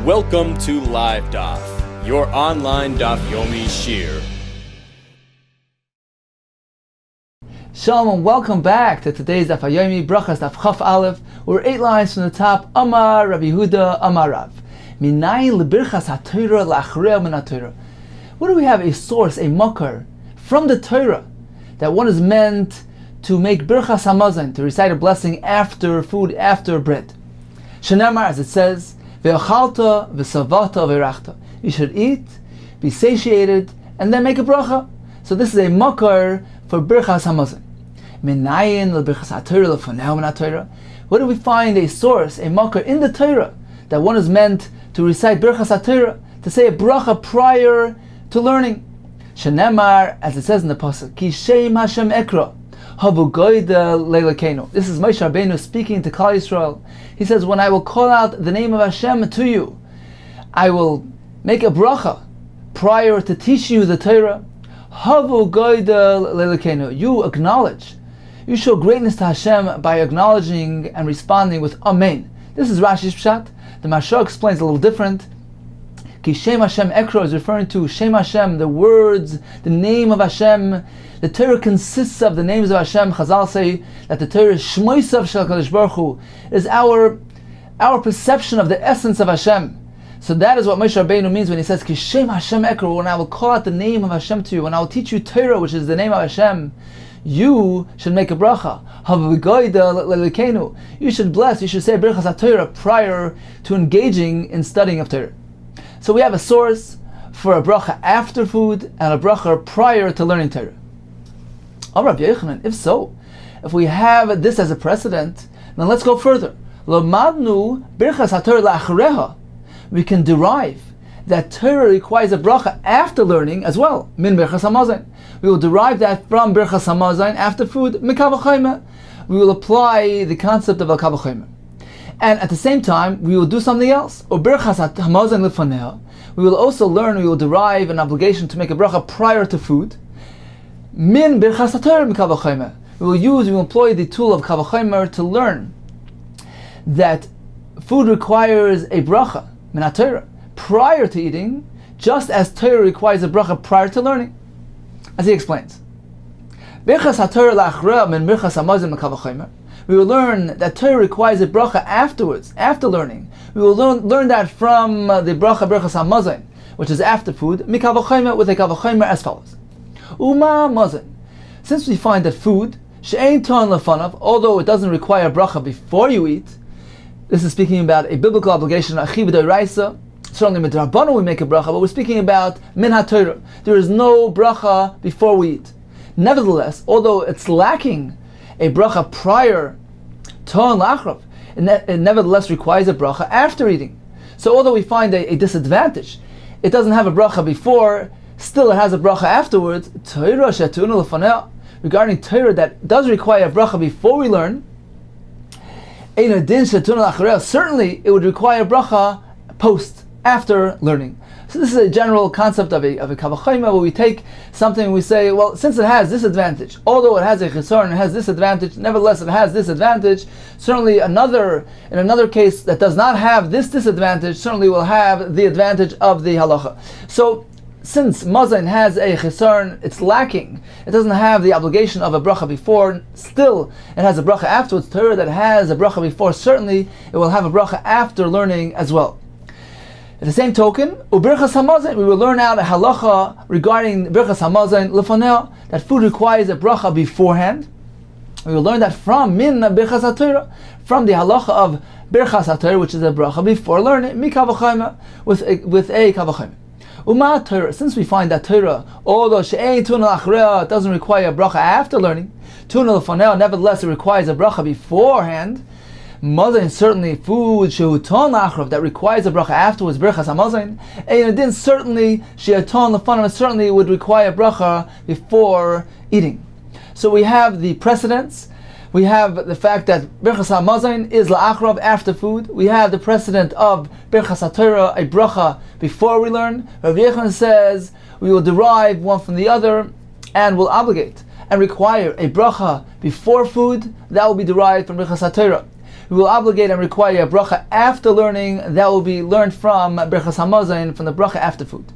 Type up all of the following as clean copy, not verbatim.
Welcome to Live Daf, your online Daf Yomi shir. Shalom and welcome back to today's Daf Yomi, Brachos Daf Chaf Aleph. We're 8 lines from the top. Amar Rabbi Yehuda Amar Rav. Minayin lebirchas haTorah la'achrei min haTorah. What do we have? A source, a makar from the Torah that one is meant to make birchas hamazon, to recite a blessing after food, after bread. Shenamar, as it says, ve'ochalta ve'savata ve'rachta. You should eat, be satiated, and then make a bracha. So this is a makar for birchas hamazon. Minayin lebirchas haTorah lefanei min haTorah. Where do we find a source, a makar in the Torah that one is meant to recite birchas haTorah, to say a bracha prior to learning? Shenemar, as it says in the pasuk, Ki Shem Hashem Ekra, Havu Goida Leilakenu. This is Moshe Rabbeinu speaking to Klal Yisrael. He says, when I will call out the name of Hashem to you, I will make a bracha prior to teaching you the Torah. Havu Goida Leilakenu. You acknowledge, you show greatness to Hashem by acknowledging and responding with Amen. This is Rashi's Pshat. The Mashal explains a little different. Ki Shem Hashem Ekra is referring to Shem Hashem, the words, the name of Hashem. The Torah consists of the names of Hashem. Chazal say that the Torah is Shmoisav Shel HaKadosh Baruch Hu. It is our perception of the essence of Hashem. So that is what Moshe Rabbeinu means when he says Ki Shem Hashem Ekra. When I will call out the name of Hashem to you, when I will teach you Torah, which is the name of Hashem, you should make a bracha. You should bless, you should say birchas haTorah prior to engaging in studying of Torah. So we have a source for a bracha after food and a bracha prior to learning Torah. Rabbi Yochanan, if so, if we have this as a precedent, then let's go further. Lomadnu birchas haTorah la'achreha. We can derive that Torah requires a bracha after learning as well. Min birchas hamazon. We will derive that from birchas hamazon after food. Mikal v'chayma. We will apply the concept of al-kal v'chayma. And at the same time, we will do something else. Or birchas hamazon lefanea. We will also learn, we will derive an obligation to make a bracha prior to food. Min birchas haTorah mikal v'chayma. We will employ the tool of kal v'chayma to learn that food requires a bracha, min haTorah, prior to eating, just as Torah requires a bracha prior to learning. As he explains, birchas haTorah la'achreha min birchas hamazon mikal v'chayma. We will learn that Torah requires a bracha afterwards, after learning. We will learn that from the bracha birchas hamazon, which is after food, mikal v'chayma, with a kal v'chayma as follows. Uma hamazon. Since we find that food, she'ein ton lefanav, although it doesn't require a bracha before you eat, this is speaking about a biblical obligation, achi b'doraisa. Certainly midrabbanan we make a bracha, but we're speaking about min haTorah. There is no bracha before we eat. Nevertheless, although it's lacking a bracha prior ton la'achrav, it nevertheless requires a bracha after eating. So although we find a disadvantage, it doesn't have a bracha before, still it has a bracha afterwards. Torah she'tunu lefanea, regarding Torah that does require a bracha before we learn, ein adin she'tunu la'achreha, certainly it would require a bracha post, after learning. So this is a general concept of a kal v'chayma, where we take something and we say, well, since it has this advantage, although it has a chesaron, it has this advantage, nevertheless it has this advantage, certainly in another case that does not have this disadvantage, certainly will have the advantage of the halacha. So since mazon has a chesaron, it's lacking, it doesn't have the obligation of a bracha before, still it has a bracha afterwards. Torah that has a bracha before, certainly it will have a bracha after learning as well. At the same token, birchas hamazon, we will learn out a halacha regarding birchas hamazon lefanea, that food requires a bracha beforehand. We will learn that from min birchas haTorah, from the halacha of birchas haTorah, which is a bracha before learning, mikal v'chayma, with a kal v'chayma. Uma Torah, since we find that Torah, although she'ein tuna la'achreha, doesn't require a bracha after learning, tuna lefanea, nevertheless it requires a bracha beforehand. Mazon, certainly food shehuton la'achrav, that requires a bracha afterwards, birchas hamazon. And then certainly shehuton lefanav, certainly would require a bracha before eating. So we have the precedents. We have the fact that birchas hamazon is la'achrav, after food. We have the precedent of birchas haTorah, a bracha before we learn. Rabbi Yochanan says we will derive one from the other and will obligate and require a bracha before food. That will be derived from birchas haTorah. we will obligate and require a bracha after learning. That will be learned from Brachos Hamazon, from the bracha after food.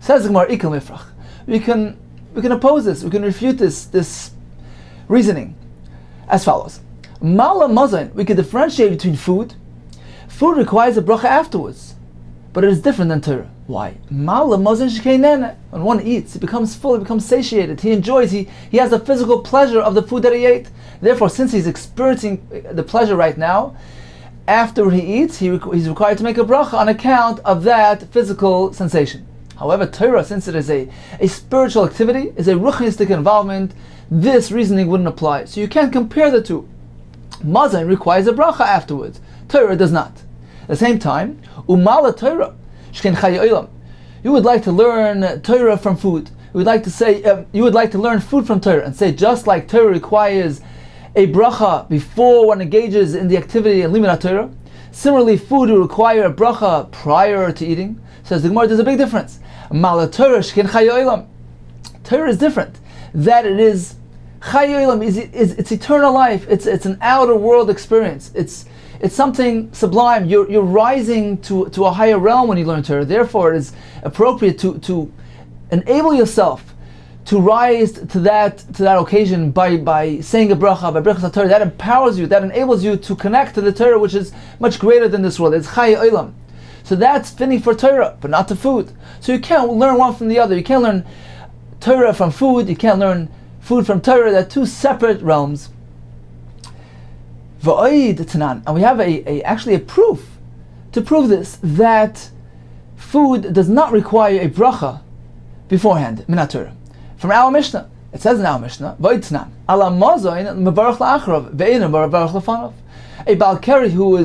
Says the Gemara, Ikal Mifrach. We can oppose this. We can refute this reasoning as follows. Mala Mazon, we can differentiate between food. Food requires a bracha afterwards, but it is different than Torah. Why? Mala Mazon shekeinene. When one eats, he becomes full, he becomes satiated, he enjoys, he has the physical pleasure of the food that he ate. Therefore, since he's experiencing the pleasure right now, after he eats, he's required to make a bracha on account of that physical sensation. However, Torah, since it is a spiritual activity, is a ruchnistic involvement, this reasoning wouldn't apply. So you can't compare the two. Mazon requires a bracha afterwards. Torah does not. At the same time, umala Torah, shken chaye olam. You would like to learn Torah from food. You would like to say, you would like to learn food from Torah, and say just like Torah requires a bracha before one engages in the activity of limud Torah, similarly, food will require a bracha prior to eating. Says the Gemara, there's a big difference. Mala Torah shken chaye olam. Torah is different. That it is chaye olam, it's eternal life. It's an outer world experience. It's something sublime. You're rising to a higher realm when you learn Torah. Therefore, it is appropriate to enable yourself to rise to that occasion by saying a bracha, by Brachos Torah. That empowers you, that enables you to connect to the Torah, which is much greater than this world. It's chaye olam. So that's fitting for Torah, but not to food. So you can't learn one from the other. You can't learn Torah from food. You can't learn food from Torah. They're two separate realms. And we have actually a proof to prove this, that food does not require a bracha beforehand, minat Torah. From our Mishnah, it says in our Mishnah, a Balkari who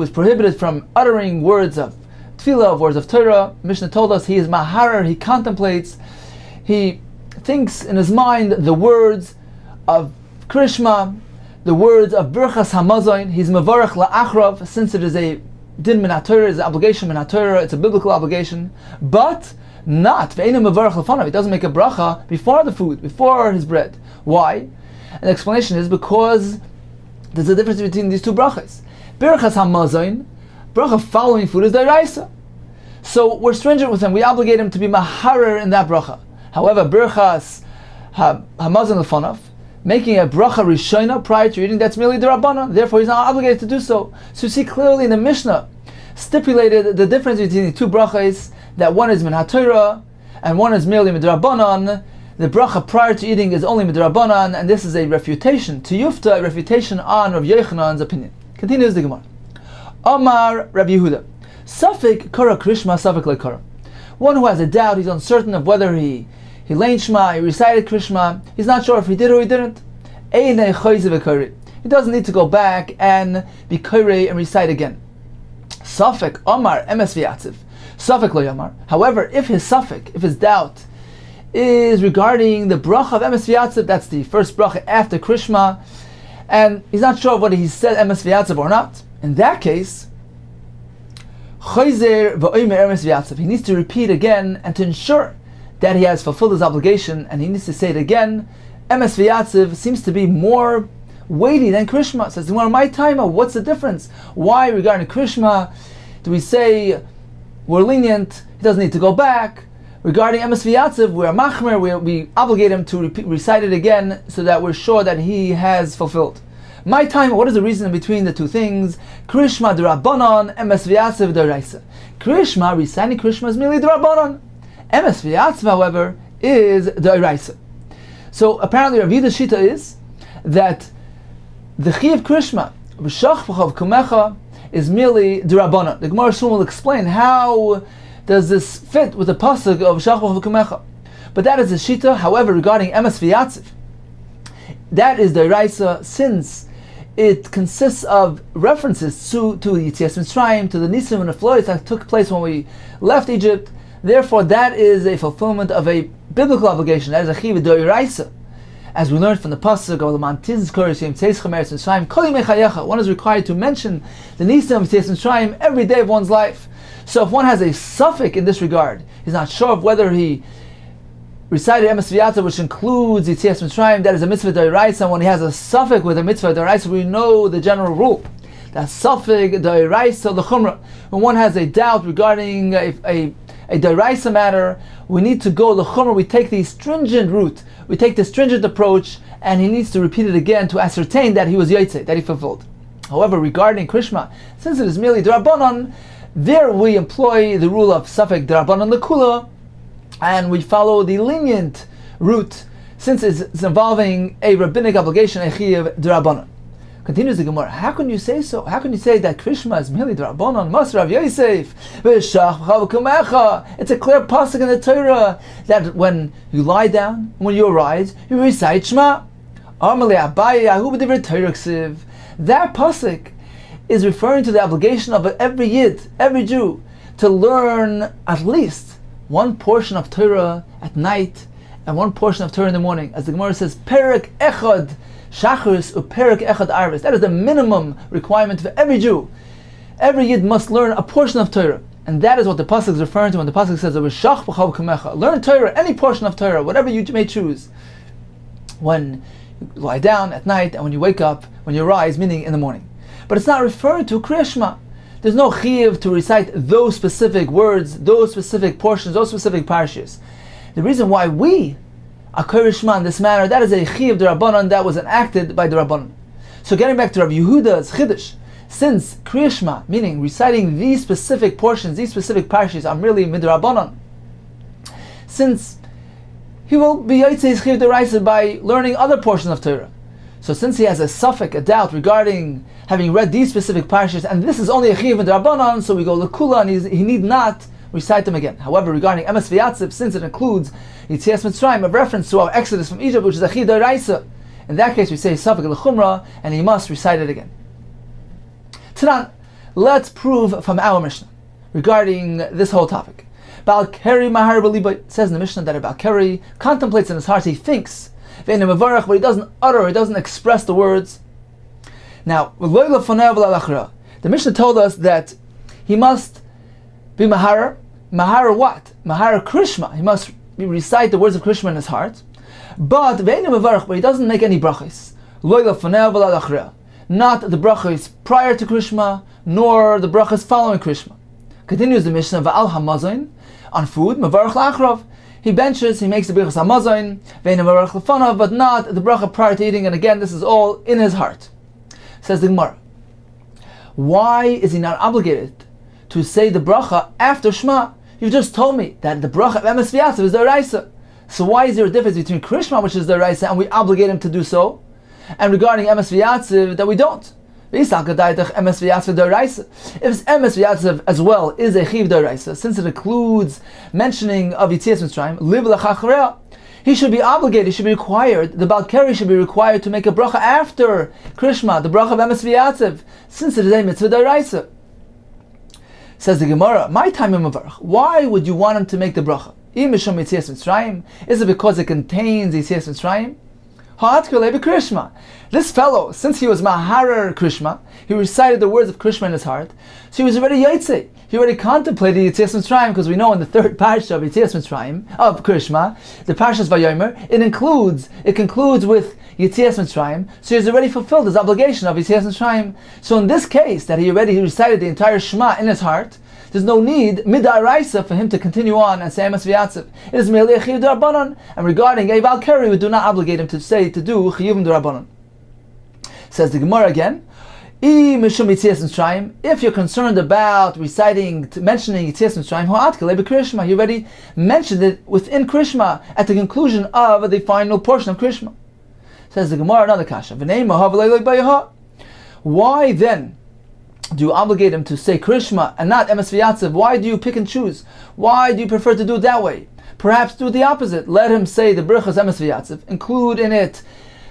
is prohibited from uttering words of tefillah, words of Torah. Mishnah told us he is maharer, he contemplates, he thinks in his mind the words of Krishma, the words of Brachos Hamazon. He's mevarach la'achrav, since it is a din minat Torah, it's an obligation minat Torah, it's a biblical obligation, but not ve'einu mevarach lefanav. He doesn't make a bracha before the food, before his bread. Why? And the explanation is because there's a difference between these two brachas. Brachos Hamazon, bracha following food, is deraisa. So we're stringent with him. We obligate him to be maharer in that bracha. However, Brachos Hamazon lefanav, making a bracha rishona prior to eating, that's merely derabbanan. Therefore, he's not obligated to do so. So you see clearly in the Mishnah stipulated the difference between the two brachas, that one is min haTorah and one is merely midrabbanan. The bracha prior to eating is only midrabbanan, and this is a refutation to Yufta, a refutation on Rav Yochanan's opinion. Continues the Gemara. Amar Rav Yehuda, Safek kara Krishma, Safek le kara. One who has a doubt, he's uncertain of whether he learned Shema, he recited Krishma, he's not sure if he did or he didn't. He doesn't need to go back and be kairei and recite again. Safek Amar emes v'yatziv, Safek lo yamar. However, if his doubt is regarding the bracha of emes v'yatziv, that's the first bracha after Krishma, and he's not sure whether he said emes v'yatziv or not, in that case, chayzer v'omer emes v'yatziv, he needs to repeat again and to ensure that he has fulfilled his obligation, and he needs to say it again. Emes v'yatziv seems to be more weighty than Krishma. Says, well, my timer, what's the difference? Why regarding Krishma do we say we're lenient, he doesn't need to go back? Regarding emes v'yatziv, we're machmer, we obligate him to recite it again so that we're sure that he has fulfilled. My time, what is the reason between the two things? Krishma d'Rabbanan, emes v'yatziv d'Oraisa. Krishma, reciting Krishma is merely d'Rabbanan. Emes v'yatziv, however, is d'Oraisa. So apparently Rav Yehuda's shita is that the Chi of Krishma, B'shach b'chav kumecha, is merely d'Rabbanan. The Gemara soon will explain how does this fit with the pasuk of B'shach b'chav kumecha. But that is the shita. However, regarding emes v'yatziv, that is d'Oraisa, since it consists of references to Yitzias Mitzrayim, to the Nisim and the Flores that took place when we left Egypt. Therefore, that is a fulfillment of a biblical obligation. That is a chiv d'oraisa, as we learned from the pasuk of L'man tizkor Yisrael Tzeischem Eretz Mitzrayim Kol Yimei Chayecha. One is required to mention the Nisim of Yitzias Mitzrayim every day of one's life. So, if one has a suffix in this regard, he's not sure of whether he recited emes v'yatziv, which includes Yitzias Mitzrayim, that is a mitzvah d'oraisa. When he has a suffix with a mitzvah d'oraisa, we know the general rule that suffix d'oraisa l'chumra. When one has a doubt regarding a d'oraisa matter, we need to go l'chumra. We take the stringent route. We take the stringent approach, and he needs to repeat it again to ascertain that he was yotzei, that he fulfilled. However, regarding Krishma, since it is merely d'Rabbanan, there we employ the rule of suffix d'Rabbanan l'kula, and we follow the lenient route, since it's involving a rabbinic obligation, a chiyuv d'Rabbanan. Continues the Gemara. How can you say so? How can you say that Krishma is merely d'Rabbanan? Mas Rav Yosef, v'shach v'chav kumecha. It's a clear pasuk in the Torah that when you lie down, when you arise, you recite Shema. Amalei Abaye Ahu b'divrei Torah ksiv. That pasuk is referring to the obligation of every Yid, every Jew, to learn at least one portion of Torah at night and one portion of Torah in the morning. As the Gemara says, Perek Echad Shachris uPerek Echad Arvis. That is the minimum requirement for every Jew. Every Yid must learn a portion of Torah. And that is what the pasuk is referring to when the pasuk says, learn Torah, any portion of Torah, whatever you may choose, when you lie down at night and when you wake up, when you rise, meaning in the morning. But it's not referring to Kriya Shema. There's no chiyuv to recite those specific words, those specific portions, those specific parashas. The reason why we are Kriya Shema in this manner, that is a chiyuv d'Rabbanan that was enacted by the Rabbanan. So getting back to Rav Yehuda's chiddush, since Kriya Shema, meaning reciting these specific portions, these specific parashas, are merely midrabbanan, since he will be yotzei chiyuv d'oraisa by learning other portions of Torah. So since he has a suffix, a doubt regarding having read these specific parashas, and this is only a chiyuv d'Rabbanan, so we go l'kula, and he need not recite them again. However, regarding emes v'yatzib, since it includes Yitzias Mitzrayim, a reference to our exodus from Egypt, which is a chiyuv d'oraisa, in that case we say suffix l'chumra, and he must recite it again. Tanan, let's prove from our Mishnah regarding this whole topic. Baal Keri Mahar B'libo says in the Mishnah that a Baal Keri contemplates in his heart, he thinks, but he doesn't utter, he doesn't express the words. Now, the Mishnah told us that he must be Mahar. Mahar what? Mahar Krishma. He must recite the words of Krishma in his heart. But he doesn't make any brachos. Not the brachos prior to Krishma, nor the brachos following Krishma. Continues the Mishnah, Va'al HaMazon, on food, Mavarach La'achrav. He benches, he makes the Brachos HaMazon, Ve'ena Mavarach L'fanav, but not the bracha prior to eating, and again, this is all in his heart. Says the Gemara, why is he not obligated to say the bracha after Shema? You've just told me that the bracha of emes v'yatzav is the oraisa. So why is there a difference between Krishma, which is the oraisa, and we obligate him to do so, and regarding emes v'yatzav, that we don't? If emes v'yatzav as well is a chiv d'oraisa, since it includes mentioning of Yitzias Mitzrayim, liv l'chachrea, he should be obligated, he should be required, the Baal Keri should be required to make a bracha after Krishma, the bracha of emes v'yatzav, since it is a mitzvah d'oraisa. Says the Gemara, my time in Mavarach, why would you want him to make the bracha? Is it because it contains Yitzias Mitzrayim? This fellow, since he was Maharer Krishma, he recited the words of Krishma in his heart, so he was already Yaitse. He already contemplated Yitzias Mitzrayim, because we know in the third parasha of Yitzias Mitzrayim, of Krishma, the parashas Vayomer, it concludes with Yitzias Mitzrayim, so he's already fulfilled his obligation of Yitzias Mitzrayim. So in this case, that he recited the entire Shema in his heart, there's no need, midaraisa, for him to continue on and say emes v'yatzav. It is merely a chiyuv d'Rabbanan. And regarding a Baal Keri, we do not obligate him to do chiyuv d'Rabbanan. Says the Gemara again, if you're concerned about mentioning Yitzias Mitzrayim, you already mentioned it within Krishma, at the conclusion of the final portion of Krishma. Says the Gemara, another kasha. Why then do you obligate him to say Krishma and not emes v'yatzav? Why do you pick and choose? Why do you prefer to do it that way? Perhaps do the opposite. Let him say the Brachos emes v'yatzav, include in it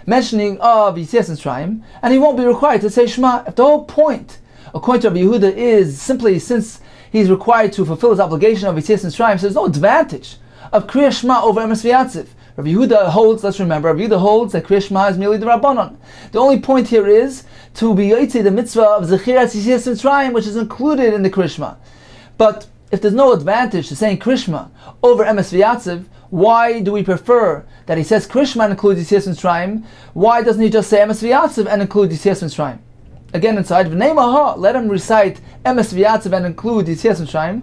mentioning of Yitzias Mitzrayim, and he won't be required to say Shema. If the whole point, according to Rabbi Yehuda, is simply since he's required to fulfill his obligation of Yitzias Mitzrayim, so there's no advantage of Kriya Shema over emes v'yatzav. Rabbi Yehuda holds, let's remember, Rabbi Yehuda holds that Kriya Shema is merely the Rabbanon. The only point here is to be yotzei the mitzvah of Zechiras Yitzias Mitzrayim, which is included in the Kriya Shema. But if there's no advantage to saying Krishma over emes v'yatzav, why do we prefer that he says Krishma and includes Yitzias Mitzrayim? Why doesn't he just say emes v'yatzav and include Yitzias Mitzrayim? again inside, let him recite Emes V'Yatzav and include Yitzias Mitzrayim.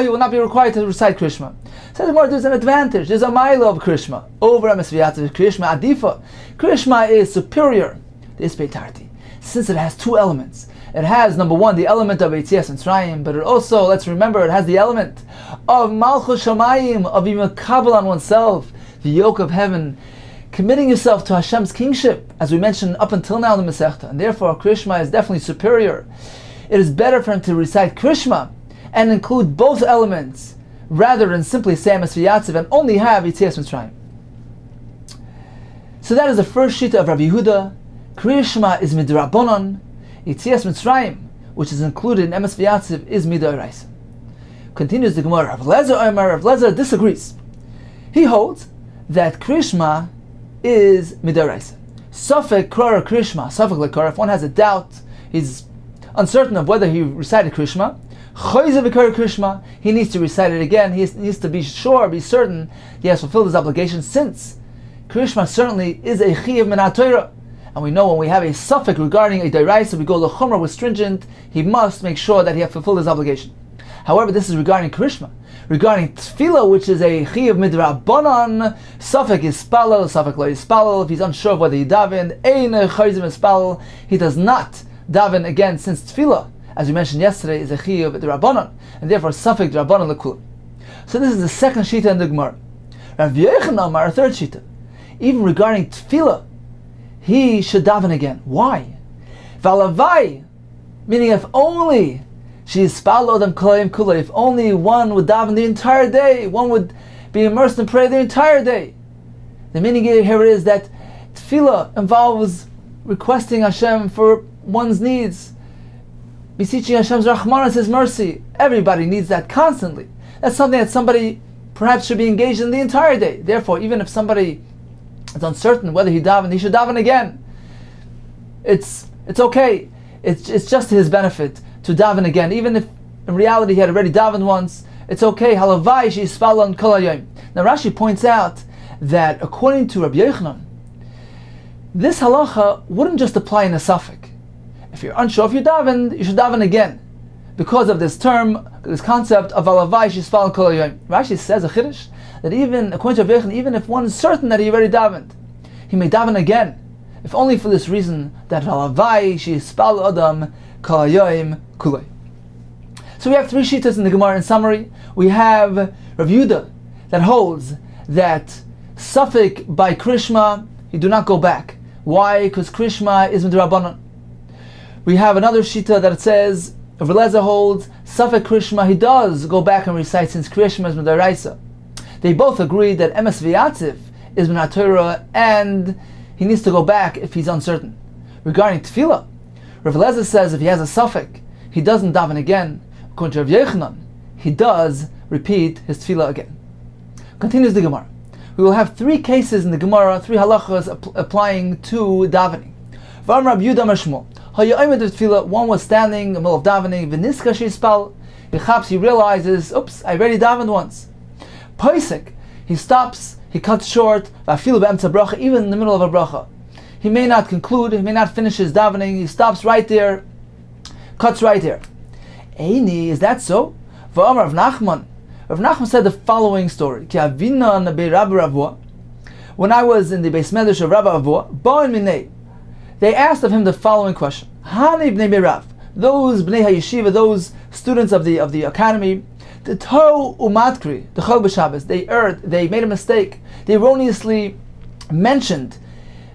He will not be required to recite Krishma. Says more, there's an advantage. There's a mile of Krishma over Emes V'Yatzav. Krishma Adifa. Krishma is superior to Isbei Tarti, since it has two elements. It has, number one, the element of Yitzias Mitzrayim, but it also, let's remember, it has the element of Malchus Shamayim, of being makabel on oneself, the yoke of heaven, committing yourself to Hashem's kingship, as we mentioned up until now in the Masechta, and therefore Krishma is definitely superior. It is better for him to recite Krishma and include both elements, rather than simply say Emes V'Yatzav and only have Yitzias Mitzrayim. So that is the first shita of Rabbi Yehuda. Krishma is midrabanan. Yitzias Mitzrayim, which is included in Emes V'Yatzav, is midoraisa. Continues the Gemara. Rav Lezer disagrees. He holds that Krishma is midoraisa. Safek Krara Krishma, Safek Lekara. If one has a doubt, he's uncertain of whether he recited Krishma, Choyze V'Kara Krishma, he needs to recite it again. He needs to be sure, be certain he has fulfilled his obligation, since Krishma certainly is a Chiyav Min HaTorah. And we know when we have a suffix regarding a deraisa, we go l'chumrah with stringent, he must make sure that he has fulfilled his obligation. However, this is regarding Krishma. Regarding tefillah, which is a chiyav midrabanan, suffix is spalal, suffix lo yispalal. If he's unsure of whether he davened, ein chayzim ispalal, he does not daven again, since tefillah, as we mentioned yesterday, is a chiyav midrabanan, and therefore suffix drabanan l'kulam. So this is the second shita in the Gemara. Rav Yochanan Amar, our third shita. Even regarding tefillah, he should daven again. Why? Valavai, meaning if only she is spalodam kolayim kula, if only one would daven the entire day, one would be immersed in prayer the entire day. The meaning here is that tefillah involves requesting Hashem for one's needs, beseeching Hashem's rachmanas, His mercy. Everybody needs that constantly. That's something that somebody perhaps should be engaged in the entire day. Therefore, even if somebody is uncertain whether he davened, he should daven again. It's okay. It's just to his benefit to daven again, even if in reality he had already davened once. It's okay. Halavai she'isfalon kol hayom. Now Rashi points out that according to Rabbi Yochanan, this halacha wouldn't just apply in a suffix. If you're unsure if you davened, you should daven again, because of this term, this concept of halavai she'isfalon kol hayom. Rashi says a chiddush that even according to Rabbi Yochanan, even if one is certain that he already davened, he may daven again, if only for this reason, that halavai she'isfal adam kol hayom kulay. So we have three shitas in the Gemara. In summary, we have Rav Yehuda that holds that suffix by Krishma, he do not go back. Why? Because Krishma is midrabanan. We have another shita that it says, Rav Lezer holds suffix Krishma, he does go back and recite, since Krishma is midoraisa. They both agree that Emes V'Yatzav is min HaTorah, and he needs to go back if he's uncertain. Regarding tefillah, Rav Lezer says if he has a suffix, he doesn't daven again. According to Rav Yochanan, he does repeat his tefillah again. Continues the Gemara. We will have three cases in the Gemara, three halachas applying to davening. V'am Rabbi Yehuda Mashmo. One was standing in the middle of davening. V'niska she'ispal. He realizes, oops, I already davened once. Poisek, he stops, he cuts short. V'afilu b'emtza bracha, even in the middle of a bracha. He may not conclude, he may not finish his davening. He stops right there, cuts right there. Eini, is that so? V'amar Rav Nachman. Rav Nachman said the following story. Ki avina bei Rabbi Ravua. When I was in the Beis Medrash of Rabbi Ravua, ba'in minei, they asked of him the following question: Hani bnei Berav, those bnei hayeshiva, those students of the academy, the to umatkri, the chol b'Shabbos, they erred, they made a mistake, they erroneously mentioned,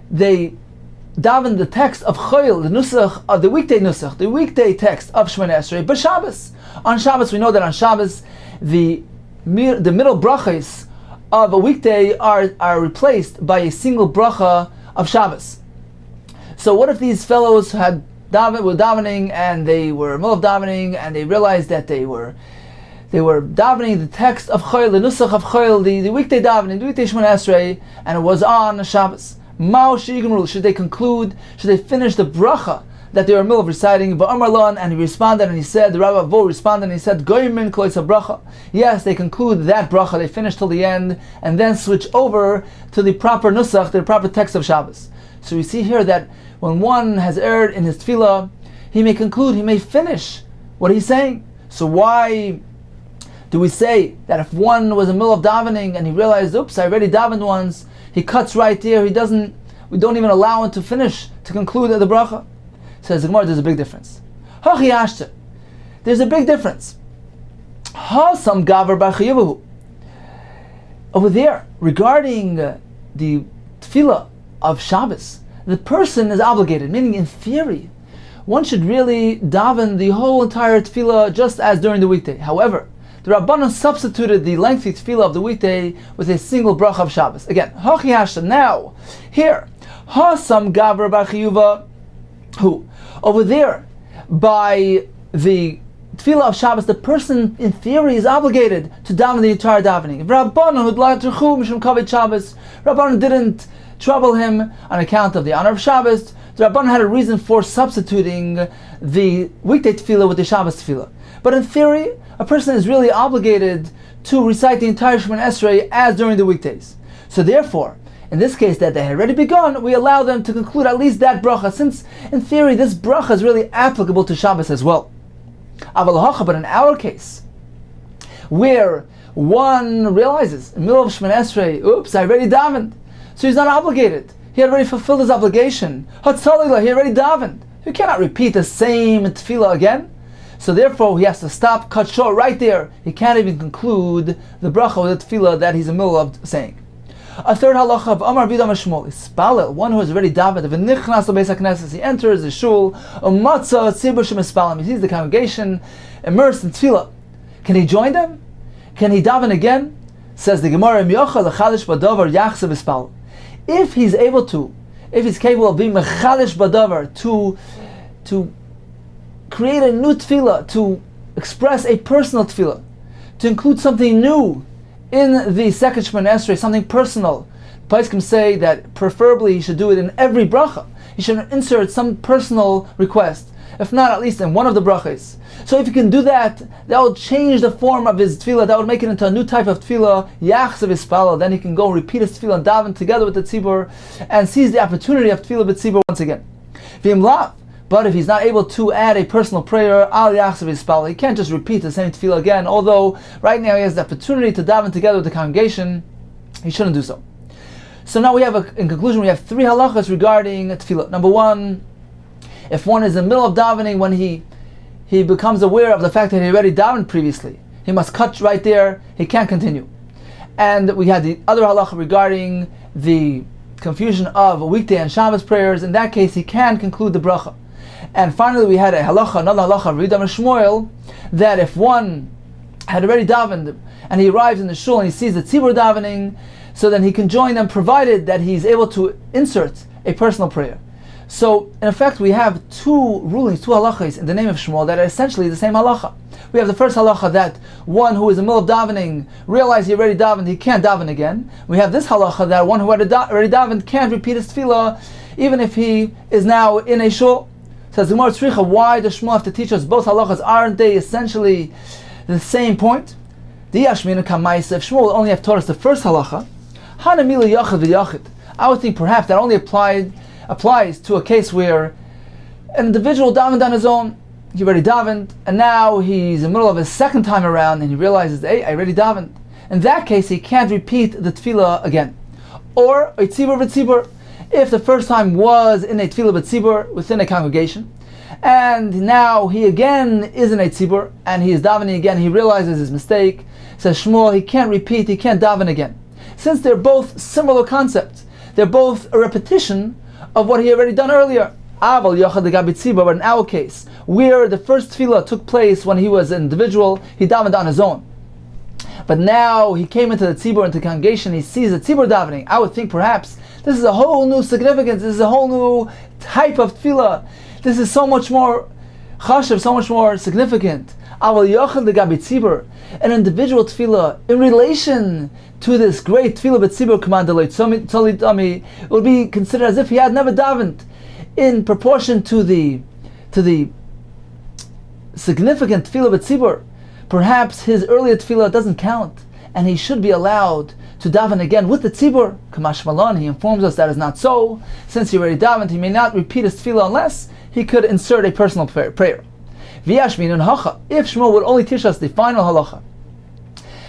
they davened the text of Chayil, the nusach of the weekday nusach, the weekday text of Shemona Esrei, but Shabbos. On Shabbos, we know that on Shabbos, the middle brachos of a weekday are replaced by a single bracha of Shabbos. So what if these fellows were davening, and they were in the middle of davening, and they realized that they were davening the text of Chayil, the nusach of Chayil, the weekday davening, the weekday Shemona Esrei, and it was on Shabbos. Should they conclude? Should they finish the bracha that they were in the middle of reciting? And he responded, and he said, the Rabbi Vo responded, and he said, Goyim kloisa bracha. Yes, they conclude that bracha, they finish till the end, and then switch over to the proper nusach, the proper text of Shabbos. So we see here that when one has erred in his tefillah, he may conclude, he may finish what he's saying. So why do we say that if one was in the middle of davening and he realized, oops, I already davened once, he cuts right there, we don't even allow him to finish, to conclude the bracha? Says the Gemara, there's a big difference. There's a big difference. Over there, regarding the tefillah of Shabbos, the person is obligated, meaning in theory, one should really daven the whole entire tefillah just as during the weekday. However, the Rabbanan substituted the lengthy tefillah of the weekday with a single bracha of Shabbos. Again, now, here, Hasam Gavra Bar Chiyuva, who? Over there, by the tefillah of Shabbos, the person in theory is obligated to daven the entire davening. Rabbanan didn't trouble him on account of the honor of Shabbos. The Rabbanan had a reason for substituting the weekday tefillah with the Shabbos tefillah. But in theory, a person is really obligated to recite the entire Shemoneh Esrei as during the weekdays. So therefore, in this case that they had already begun, we allow them to conclude at least that bracha, since in theory this bracha is really applicable to Shabbos as well. But in our case, where one realizes in the middle of Shemoneh Esrei, oops, I already davened, so he's not obligated. He had already fulfilled his obligation. Hatzalila, he already davened. You cannot repeat the same tefillah again. So therefore, he has to stop, cut short right there. He can't even conclude the bracha with the tefillah that he's in the middle of saying. A third halacha of Amar Bidam Shmuel is Spalel, one who has already davened. He enters the shul, he sees the congregation immersed in tefillah. Can he join them? Can he daven again? Says the Gemara, if he's able to, if he's capable of being mechalish badavar, to create a new tefillah, to express a personal tefillah, to include something new in the second Shemoneh Esrei, something personal. Poskim say that preferably he should do it in every bracha. He should insert some personal request, if not at least in one of the brachas. So if you can do that, that will change the form of his tefillah, that will make it into a new type of tefillah, yachzav ispalo, then he can go repeat his tefillah and daven together with the tzibur, and seize the opportunity of tefillah b'tzibur once again. But if he's not able to add a personal prayer, al yachzav ispalo, he can't just repeat the same tefillah again, although right now he has the opportunity to daven together with the congregation, he shouldn't do so. So now in conclusion, we have three halachas regarding tefillah. Number one, if one is in the middle of davening, when he becomes aware of the fact that he already davened previously, he must cut right there, he can't continue. And we had the other halacha regarding the confusion of weekday and Shabbos prayers. In that case, he can conclude the bracha. And finally, we had another halacha of Ridam Shmuel, that if one had already davened and he arrives in the shul and he sees the tzibur davening, so then he can join them, provided that he's able to insert a personal prayer. So, in effect, we have two rulings, two halachas in the name of Shmuel that are essentially the same halacha. We have the first halacha that one who is in the middle of davening realizes he already davened, he can't daven again. We have this halacha that one who had already davened can't repeat his tefillah even if he is now in a shul. Says the Gemara Tzricha, why does Shmuel have to teach us both halachas? Aren't they essentially the same point? If Shmuel only have taught us the first halacha, I would think perhaps that only applies to a case where an individual davened on his own, he already davened, and now he's in the middle of his second time around and he realizes, hey, I already davened. In that case, he can't repeat the tefillah again. Or a tzibur v'tzibur, if the first time was in a tefillah v'tzibur within a congregation, and now he again is in a tzibur and he is davening again, he realizes his mistake, says Shmuel, he can't repeat, he can't daven again. Since they're both similar concepts, they're both a repetition of what he had already done earlier. But in our case, where the first tefillah took place when he was an individual, he davened on his own. But now he came into the tzibur, into the congregation, he sees the tzibur davening. I would think perhaps this is a whole new significance, this is a whole new type of tefillah. This is so much more chashav, so much more significant. An individual tefillah in relation to this great tefillah b'tzibur command, it would be considered as if he had never davened. In proportion to the significant tefillah b'tzibur, perhaps his earlier tefillah doesn't count, and he should be allowed to daven again with the tzibur. Kamash Malon, he informs us that is not so. Since he already davened, he may not repeat his tefillah unless he could insert a personal prayer. V'yashmin hacha, if Shmuel would only teach us the final halacha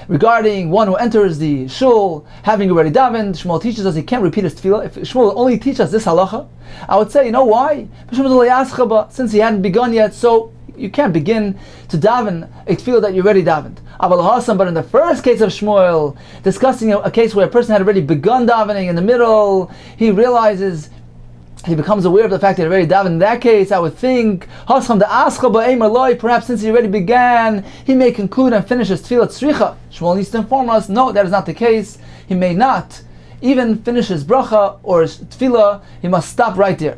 regarding one who enters the shul having already davened, Shmuel teaches us he can't repeat his tefillah. If Shmuel would only teach us this halacha, I would say, you know why? Since he hadn't begun yet, so you can't begin to daven a tefillah that you already davened. But in the first case of Shmuel, discussing a case where a person had already begun davening, in the middle, he realizes, he becomes aware of the fact that he already davened. In that case, I would think, perhaps since he already began, he may conclude and finish his tefillah tzricha. Shmuel needs to inform us, no, that is not the case. He may not even finish his bracha or his tefillah, he must stop right there.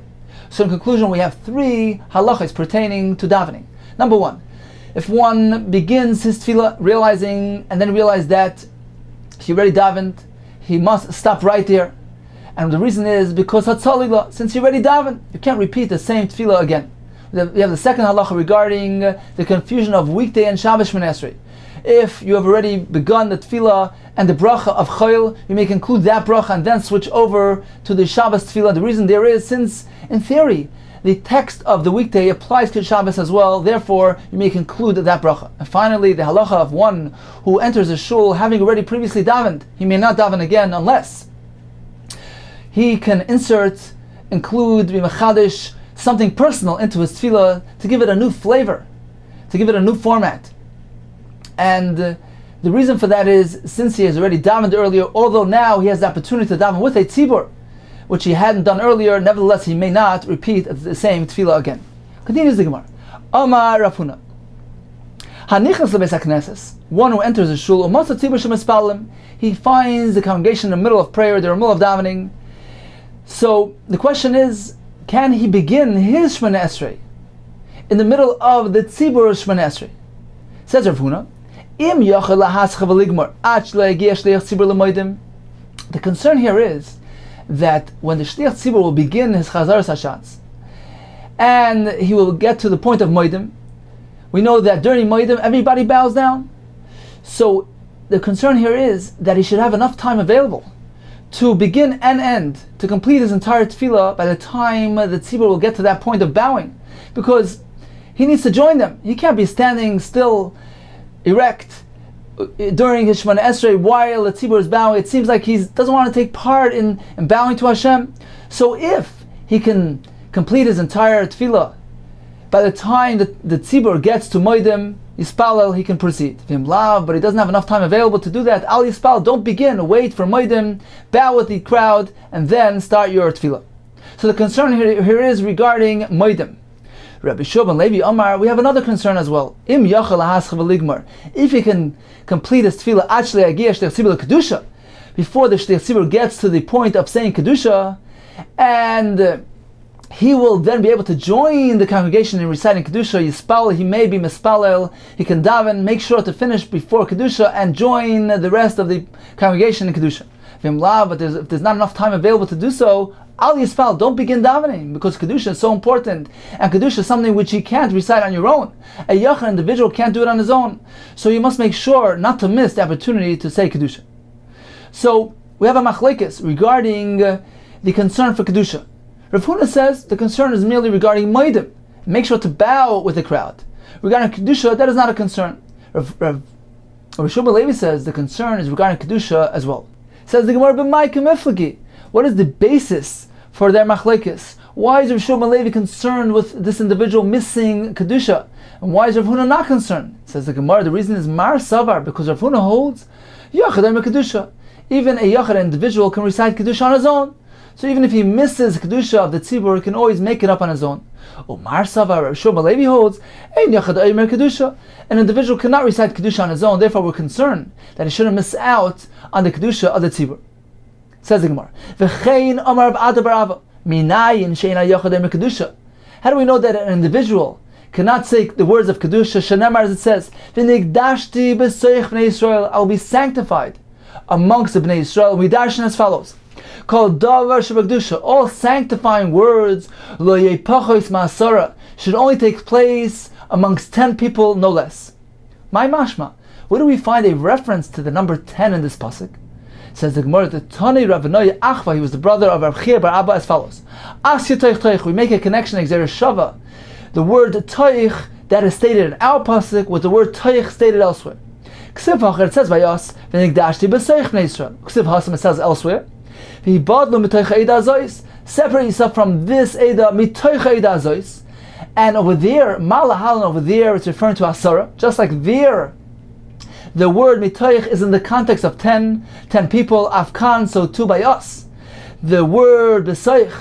So in conclusion, we have three halachas pertaining to davening. Number one, if one begins his tefillah realizing and then realize that he already davened, he must stop right there. And the reason is because Hatzalila, since you already davened, you can't repeat the same tefillah again. We have the second halacha regarding the confusion of weekday and Shabbos Shmoneh Esrei. If you have already begun the tefillah and the bracha of Chayil, you may conclude that bracha and then switch over to the Shabbos tefillah. The reason there is, since in theory the text of the weekday applies to Shabbos as well, therefore you may conclude that bracha. And finally, the halacha of one who enters a shul having already previously davened, he may not daven again unless he can include b'machadish, something personal into his tefillah to give it a new flavor, to give it a new format. And the reason for that is, since he has already davened earlier, although now he has the opportunity to daven with a tzibur, which he hadn't done earlier, nevertheless he may not repeat the same tefillah again. Continues the Gemara. Amar Rav Huna. Hanichas lebeis hakneses, one who enters a shul, u'matza tzibur shemispalim, he finds the congregation in the middle of prayer, they're in the middle of davening. So the question is, can he begin his Shmoneh Esrei in the middle of the tzibur Shmoneh Esrei? Says Rav Huna, Im yachal lahascha v'ligmar ach le'yagia shliach tzibur l'moedim. The concern here is that when the shliach tzibur will begin his chazaras hashatz and he will get to the point of moedim, we know that during moedim everybody bows down. So the concern here is that he should have enough time available to begin and end, to complete his entire tefillah by the time the tzibur will get to that point of bowing, because he needs to join them. He can't be standing still, erect, during his Shmoneh Esrei while the tzibur is bowing. It seems like he doesn't want to take part in bowing to Hashem. So if he can complete his entire tefillah by the time the tzibur gets to moedim, Yispalel, he can proceed. But he doesn't have enough time available to do that. Al Yispal, don't begin. Wait for moedim, bow with the crowd, and then start your tefillah. So the concern here is regarding moedim. Rabbi Shub and Levi Omar, we have another concern as well. Im yachal lahascha v'ligmar. If he can complete his tefillah actually agia shliach tzibur kedusha, before the shliach tzibur gets to the point of saying kedusha, and he will then be able to join the congregation in reciting Kedusha, Yispal, he may be Mispalel, he can daven, make sure to finish before Kedusha and join the rest of the congregation in Kedusha. But if there's not enough time available to do so, Al Yispal, don't begin davening, because Kedusha is so important, and Kedusha is something which you can't recite on your own. A Yachar individual can't do it on his own, so you must make sure not to miss the opportunity to say Kedusha. So we have a machlekes regarding the concern for Kedusha. Rav Huna says the concern is merely regarding moedim. Make sure to bow with the crowd. Regarding Kedusha, that is not a concern. Rav Shmuel Levi says the concern is regarding Kedusha as well. Says the Gemara, b'mai k'miflagi. What is the basis for their machlekes? Why is Rav Shmuel Levi concerned with this individual missing Kedusha? And why is Rav Huna not concerned? Says the Gemara, the reason is Mar Savar, because Rav Huna holds Yachad Kedusha. Even a Yachad individual can recite Kedusha on his own. So even if he misses Kedusha of the tzibur, he can always make it up on his own. Umar Savar, Rav Shmuel Levi holds, Ein Yachad Omer Kedusha. An individual cannot recite Kedusha on his own, therefore we're concerned that he shouldn't miss out on the Kedusha of the tzibur. Says the Gemara, V'chein Amar B'ada Barava, Minayin Sheina Yachad Omer Kedusha. How do we know that an individual cannot say the words of Kedusha? Shenemar, as it says, V'nigdashti b'soich b'nei Yisrael, I will be sanctified amongst the b'nei Yisrael. We darshan as follows. Called davar shebakdusha, all sanctifying words, lo yepachos ma'asara, should only take place amongst 10 people, no less. My mashma, where do we find a reference to the number 10 in this pasuk? Says the Gemara, the Tani Rav Noya Achva, he was the brother of Rav Chia bar Abba, as follows. Asya toich toich, we make a connection, Exer Shava, the word toich that is stated in our pasuk with the word toich stated elsewhere. Ksiv Hacher, it says by us, V'nigdashti b'seich b'nei Yisrael. Ksiv Hasam, it says elsewhere, V'hibadlu mitoich Eida Zois, separate yourself from this Eida, mitoich Eida Zois. And over there, Malahalan over there, it's referring to Asara, just like there, the word mitoich is in the context of 10 people, Afkan, so too by us. The word b'seich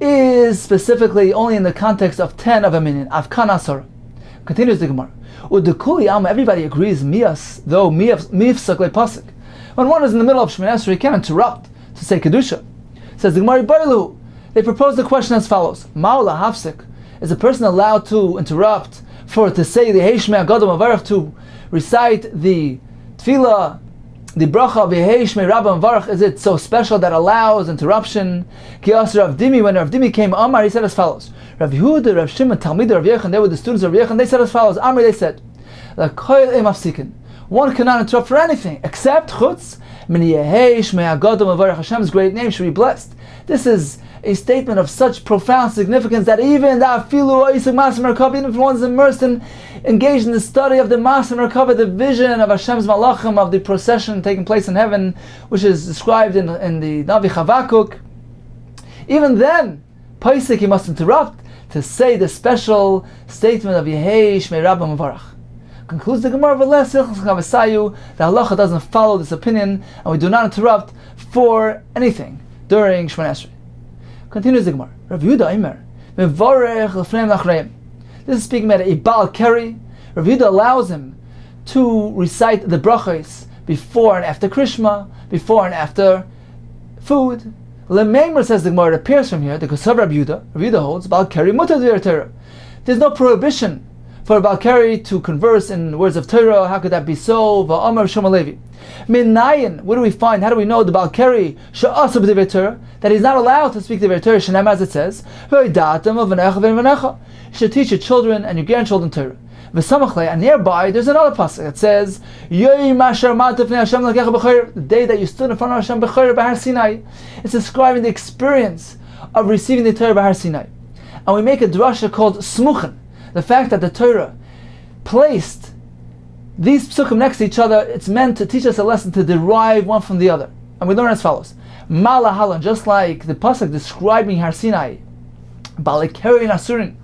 is specifically only in the context of 10 of a minyan, Afkan Asara. Continues the Gemara. Udekuli Alma, everybody agrees, Mias, though Mifsak le Pasuk. When one is in the middle of Shemoneh Esrei, he can't interrupt to say Kedusha. Says the Gemara, Bailu. They propose the question as follows: Ma'ula Hafsik, is a person allowed to interrupt to say the Heishmei Agadol Mavarach, to recite the Tefillah, the Bracha of Heishmei Rabba Mavarach? Is it so special that allows interruption? Ki Asar Rav Dimi, when Rav Dimi came Amar, he said as follows: Rav Yehuda, Rav Shimon, Talmid, Rav Yechon, they were the students of Rav Yechon, they said as follows: Amar, they said, one cannot interrupt for anything except Chutz Min Heishmei Agadol Mavarach, Hashem's great name should be blessed. This is a statement of such profound significance that even if one's immersed in, engaged in the study of the Mas and Merkava, the vision of Hashem's Malachim, of the procession taking place in heaven, which is described in the Navi Chavakuk, even then, Paisik, he must interrupt to say the special statement of Yehi Shmei Rabba Mavarach. Concludes the Gemara, the halacha doesn't follow this opinion, and we do not interrupt for anything during Shemoneh Esrei. Continues the Gemara. Rav Yehuda Imer, Mevarech l'fneim l'achreim. This is speaking about a Baal Keri. Rav Yehuda allows him to recite the Brachos before and after Krishma, before and after food. Lemeimer, says the Gemara, it appears from here, the Kosav Rav Yehuda holds, Baal Keri mutar d'var Torah. There's no prohibition for a Baal Keri to converse in words of Torah. How could that be so? Va'amar Shmuel Levi. Minayin, what do we find? How do we know the Baal Keri she'asa b'divrei Torah, that he's not allowed to speak divrei Torah? Shenem, as it says, v'yidatem v'necha v'necha. You should teach your children and your grandchildren Torah. V'samachlei, and nearby there's another pasuk that says, Yoyim asher ma'at v'nei Hashem l'kecha b'chayr, the day that you stood in front of Hashem b'chayr b'Har Sinai. It's describing the experience of receiving the Torah b'Har Sinai. And we make a drasha called smuchen, the fact that the Torah placed these psukim next to each other. It's meant to teach us a lesson, to derive one from the other. And we learn as follows: Malahalan, just like the pasuk describing Har Sinai, Balei Keri and Asurin,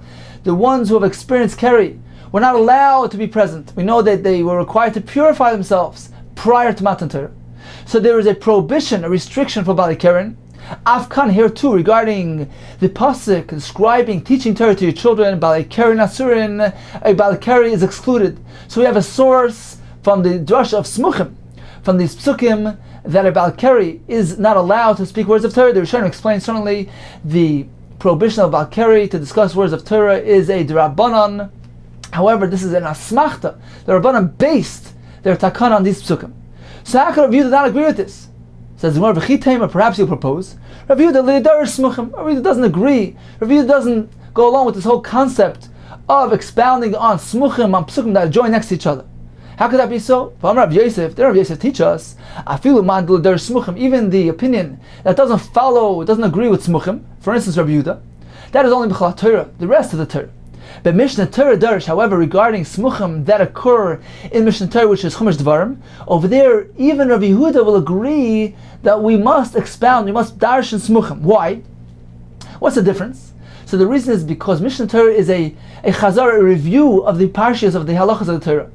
the ones who have experienced Keri were not allowed to be present. We know that they were required to purify themselves prior to Matan Torah. So there is a prohibition, a restriction for Balei Keri. Afkan here too, regarding the pasuk describing teaching Torah to your children, Balei Keri and Asurin, a Balei Keri is excluded. So we have a source from the drasha of Smuchim, from these psukim, that a Baal Keri is not allowed to speak words of Torah. The Rishonim explain certainly the prohibition of Baal Keri to discuss words of Torah is a D'Rabbanan. However, this is an Asmachta. The Rabbanan based their takana on these psukim. So how could Rav Yehuda not agree with this? Says the Gemara, V'chitema, perhaps he'll propose. Rav Yehuda l'darish smuchim. Rav Yehuda doesn't agree. Rav Yehuda doesn't go along with this whole concept of expounding on smuchim, on psukim that join next to each other. How could that be so? Rav Yosef, Rav Yosef teach us, even the opinion that doesn't follow, doesn't agree with smuchim, for instance Rav Yehuda, that is only b'chal Torah, the rest of the Torah. But Mishnah Torah Darish, however, regarding smuchim that occur in Mishnah Torah, which is Chumash Dvarim, over there, even Rav Yehuda will agree that we must expound, we must darish in smuchim. Why? What's the difference? So the reason is because Mishnah Torah is a chazar, a review of the parshas, of the halachas of the Torah.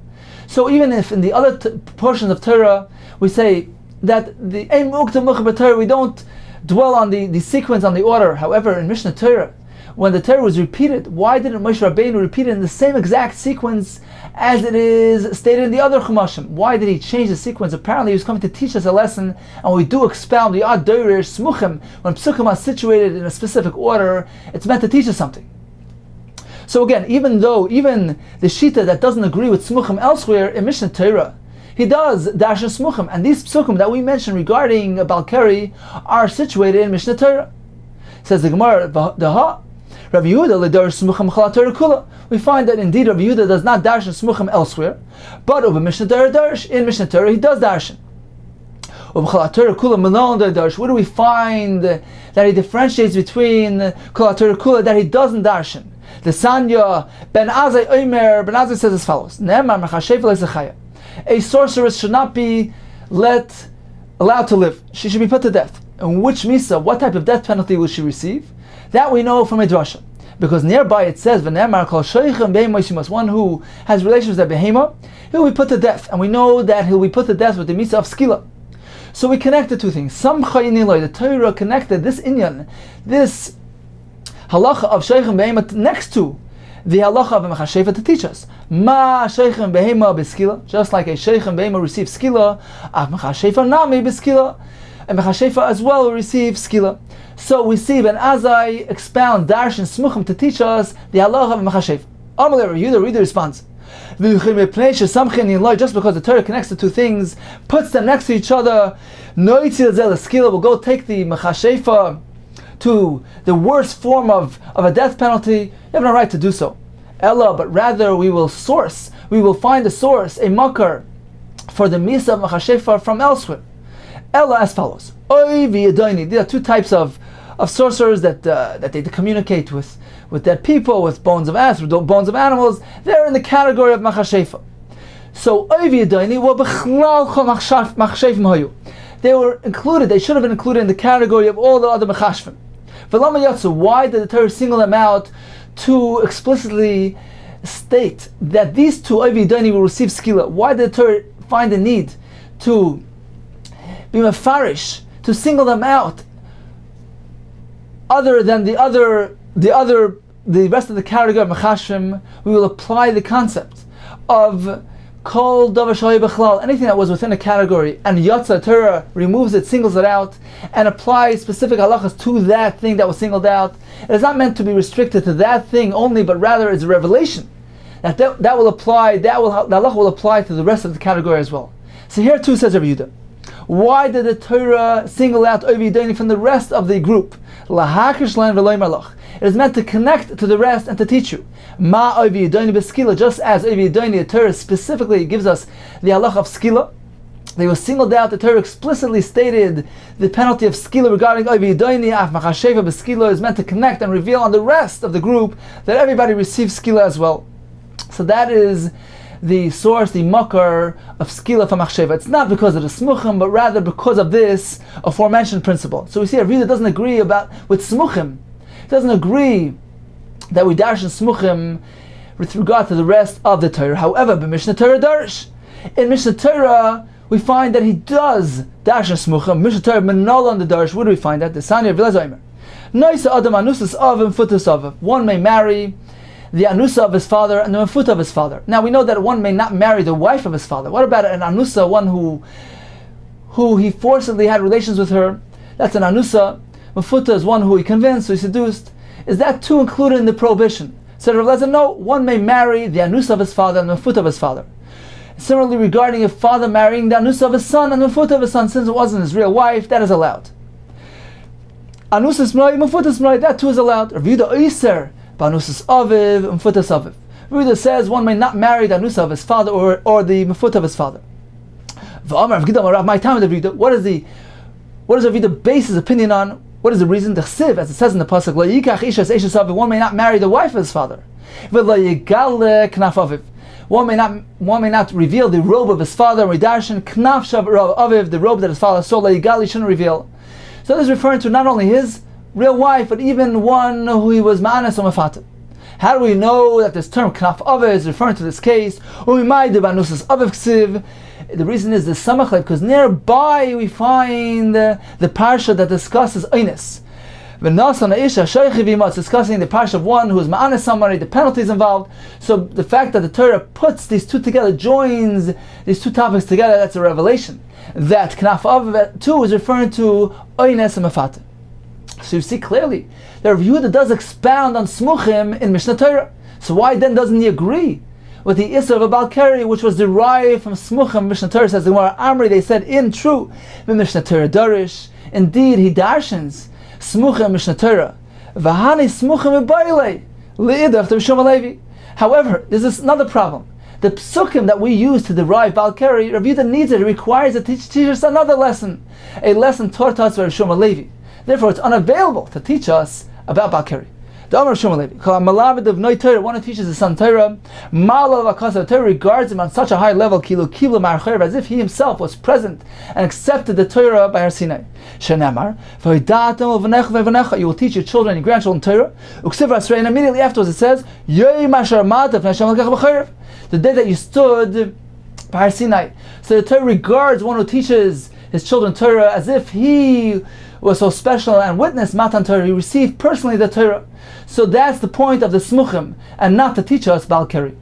So even if in the other portions of Torah we say that the Ein Mukta Mucha Torah, we don't dwell on the sequence, on the order. However, in Mishnah Torah, when the Torah was repeated, why didn't Moshe Rabbeinu repeat it in the same exact sequence as it is stated in the other Chumashim? Why did he change the sequence? Apparently he was coming to teach us a lesson, and we do expound the Ad Doirish Smuchim. When Psukim are situated in a specific order, it's meant to teach us something. So again, even the Shita that doesn't agree with Smuchim elsewhere in Mishnah Torah, he does dash and Smuchim, and these Psukim that we mentioned regarding Baal Keri are situated in Mishnah Torah. Says the Gemara, Rav Yehuda l'darish Smuchim chala Torah kula. We find that indeed Rav Yehuda does not dash and Smuchim elsewhere, but over Mishnah Torah darish, in Mishnah Torah he does dash. Where do we find that he differentiates between Kol HaTorah Kula that he doesn't darshan? The Sanya Ben Azai Omer, Ben Azai says as follows: a sorceress should not be allowed to live. She should be put to death. And which misa, what type of death penalty will she receive? That we know from a drasha, because nearby it says one who has relations with a behema, he will be put to death, and we know that he will be put to death with the misa of skila. So we connected two things. Some chayiniloi, the Torah connected this inyan, this halacha of sheichem behema next to the halacha of a mechashefa to teach us. Ma sheichem behema beskila, just like a sheichem behema receives skila, a mechashefa nami beskila, and mechashefa as well will receive skila. So we see Ben Azai expound darshan smuchim to teach us the halacha of a mechashefa. Amalei Rav Yehuda, reader responds, just because the Torah connects the two things, puts them next to each other, will go take the mechashefa to the worst form of a death penalty. You have no right to do so. Ella, but rather we will find a source, a makar, for the misa of mechashefa from elsewhere. Ella as follows. There are two types of sorcerers that they communicate with dead people, with bones of ass, with bones of animals. They're in the category of machashefa. So they were included. They should have been included in the category of all the other machashvim. Why did the Torah single them out to explicitly state that these two Oividoni will receive skila? Why did the Torah find the need to be mefarish, to single them out, other than the rest of the category of machashim? We will apply the concept of kol davar shayi b'chlal, anything that was within a category, and Yatza Torah removes it, singles it out, and applies specific halachas to that thing that was singled out. It is not meant to be restricted to that thing only, but rather it's a revelation that will apply. The halacha will apply to the rest of the category as well. So here too says Rabbi Yehuda, why did the Torah single out Oividoni from the rest of the group? It is meant to connect to the rest and to teach you. Ma Oividoni b'skila, just as Oividoni, the Torah specifically gives us the halacha of skila. They were singled out. The Torah explicitly stated the penalty of skila regarding Oividoni. Af machasheva b'skila is meant to connect and reveal on the rest of the group that everybody receives skila as well. So that is the source, the makar of skila from machsheva. It's not because of the smuchim, but rather because of this aforementioned principle. So we see Rav Yehuda doesn't agree with smuchim. He doesn't agree that we darshan smuchim with regard to the rest of the Torah. However, in Mishnah Torah darsh, in Mishnah Torah we find that he does darshan smuchim. Mishnah Torah menol on the darsh. Where do we find that? The Sanya Vilazaimer. Noisa adam anusas avim futus avav. One may marry the anusa of his father and the mefuta of his father. Now we know that one may not marry the wife of his father. What about an anusa, one who he forcibly had relations with her? That's an anusa. Mefuta is one who he convinced, who he seduced. Is that too included in the prohibition? So Rav Lezer, no, one may marry the anusa of his father and the mefuta of his father. Similarly, regarding a father marrying the anusa of his son and the mefuta of his son, since it wasn't his real wife, that is allowed. Anusa smroi, mefuta smroi, that too is allowed. Rav Yehuda oiser Banusas aviv, mfutas aviv. Yehuda says one may not marry the anusa of his father or the mefut of his father. My time of the what does Rav Yehuda base his opinion on? What is the reason? The chsiv, as it says in the pasuk, one may not marry the wife of his father. One may not reveal the robe of his father. Ridarshan knaf shav aviv, the robe that his father saw. Layigali shouldn't reveal. So this is referring to not only his real wife, but even one who he was ma'anas or mafatim. How do we know that this term knaf aviv is referring to this case? The reason is the samachle, because nearby we find the parsha that discusses oines. It's discussing the parsha of one who is ma'anas somebody, the penalties involved. So the fact that the Torah puts these two together, joins these two topics together, that's a revelation. That knaf aviv too is referring to oines and mafatim. So you see clearly that Rav Yehuda does expound on smuchim in Mishnah Torah. So why then doesn't he agree with the Isser of a Balkari, which was derived from smuchim? Mishnah Torah says the Gemara Amri, they said in true Mishnah Torah Darish. Indeed, he darshans smuchim Mishnah Torah. V'hani smuchim ebayle li'idach to B'shom Alevi. However, there's another problem. the psukim that we use to derive Balkari, Rav Yehuda needs it. It requires it to teach us another lesson, a lesson taught to us by Rav Shlomo Levi. Therefore, it's unavailable to teach us about Balkari. The Amar Shlomo Levi, Malavid of Noi Torah, one who teaches his son Torah, Malav Akasa Torah regards him on such a high level, Kilu Kibla Marchev, as if he himself was present and accepted the Torah by Har Sinai. Shenamar, you will teach your children and your grandchildren Torah. And immediately afterwards it says, the day that you stood by Har Sinai. So the Torah regards one who teaches his children Torah as if he was so special and witnessed Matan Torah. He received personally the Torah. So that's the point of the Smuchim, and not to teach us Balkari.